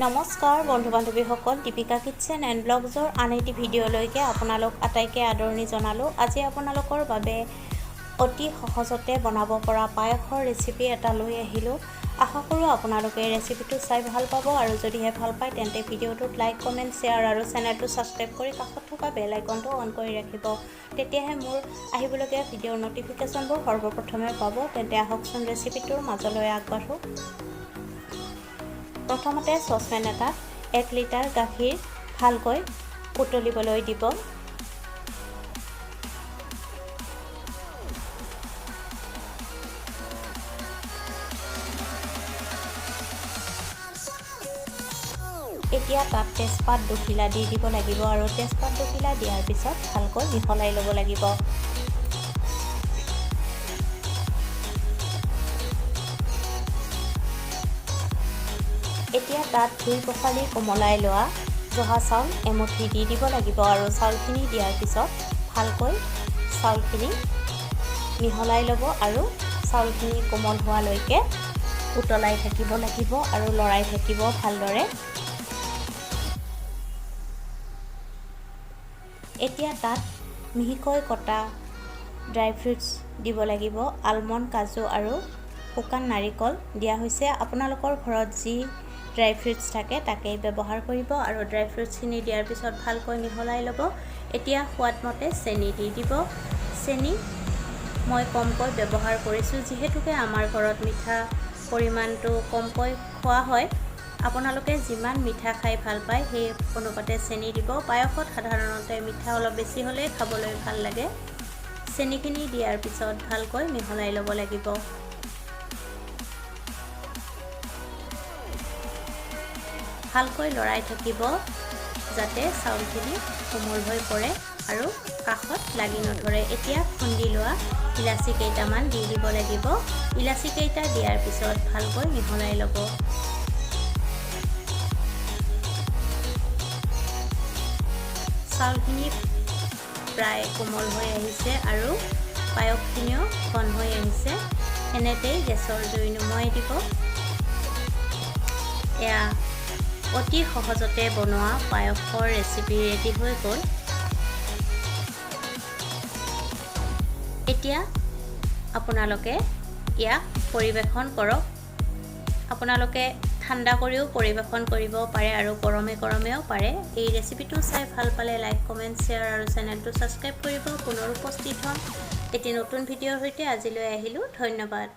নমস্কাৰ বন্ধু বান্ধৱীসকল, Deepika kitchen and ব্লগছৰ আন এটি ভিডিঅ'লৈকে আপোনালোক আটাইকে আদৰণি জনালোঁ। আজি আপোনালোকৰ বাবে অতি সহজতে বনাব পৰা পায়সৰ ৰেচিপি এটা লৈ আহিলোঁ। আশা কৰোঁ আপোনালোকে এই ৰেচিপিটো চাই ভাল পাব আৰু যদিহে ভাল পায় তেন্তে ভিডিঅ'টোত লাইক, কমেণ্ট, শ্বেয়াৰ আৰু চেনেলটো ছাবস্ক্ৰাইব কৰি কাষত থকা বেল আইকনটো অন কৰি ৰাখিব। তেতিয়াহে মোৰ আহিবলগীয়া ভিডিঅ'ৰ ন'টিফিকেশ্যনবোৰ সৰ্বপ্ৰথমে পাব। তেন্তে আহকচোন ৰেচিপিটোৰ মাজলৈ আগবাঢ়োঁ। প্ৰথমতে চচপেন এটাত 1 লিটাৰ গাখীৰ ভালকৈ উতলিবলৈ দিব। এতিয়া তাত তেজপাত দুখিলা দি দিব লাগিব আৰু তেজপাত দুখিলা দিয়াৰ পিছত ভালকৈ মিহলাই ল'ব লাগিব। এতিয়া তাত ধুই পখালি কোমলাই লোৱা জহা চাউল এমুঠি দি দিব লাগিব আৰু চাউলখিনি দিয়াৰ পিছত ভালকৈ চাউলখিনি মিহলাই ল'ব আৰু চাউলখিনি কোমল হোৱালৈকে উতলাই থাকিব লাগিব আৰু লৰাই থাকিব ভালদৰে। এতিয়া তাত মিহিকৈ কটা ড্ৰাই ফ্ৰুটছ দিব লাগিব। আলমণ্ড, কাজু আৰু শুকান নাৰিকল দিয়া হৈছে। আপোনালোকৰ ঘৰত যি ড্ৰাই ফ্ৰুটছ থাকে তাকেই ব্যৱহাৰ কৰিব আৰু ড্ৰাই ফ্ৰুটছখিনি দিয়াৰ পিছত ভালকৈ মিহলাই ল'ব। এতিয়া সোৱাদমতে চেনি দি দিব। চেনি মই কমকৈ ব্যৱহাৰ কৰিছোঁ, যিহেতুকে আমাৰ ঘৰত মিঠা পৰিমাণটো কমকৈ খোৱা হয়। আপোনালোকে যিমান মিঠা খাই ভাল পায় সেই অনুপাতে চেনি দিব। পায়সত সাধাৰণতে মিঠা অলপ বেছি হ'লে খাবলৈ ভাল লাগে। চেনিখিনি দিয়াৰ পিছত ভালকৈ মিহলাই ল'ব লাগিব। ভালকৈ লৰাই থাকিব যাতে চাউলখিনি কোমল হৈ পৰে আৰু কাষত লাগি নধৰে। এতিয়া খুন্দি লোৱা ইলাচি কেইটামান দি দিব লাগিব। ইলাচি কেইটা দিয়াৰ পিছত ভালকৈ মিহলাই ল'ব। চাউলখিনি প্ৰায় কোমল হৈ আহিছে আৰু পায়সখিনিও ঘন হৈ আহিছে। এনেতেই গেছৰ জুই নুমুৱাই দিব। এয়া অতি সহজতে বনোৱা পায়সৰ ৰেচিপি ৰেডি হৈ গ'ল। এতিয়া আপোনালোকে ইয়াক পৰিৱেশন কৰক। আপোনালোকে ঠাণ্ডা কৰিও পৰিৱেশন কৰিব পাৰে আৰু গৰমে গৰমেও পাৰে। এই ৰেচিপিটো চাই ভাল পালে লাইক, কমেণ্ট, শ্বেয়াৰ আৰু চেনেলটো ছাবস্ক্ৰাইব কৰিব। পুনৰ উপস্থিত হ'ম এটি নতুন ভিডিঅ'ৰ সৈতে। আজিলৈ আহিলোঁ। ধন্যবাদ।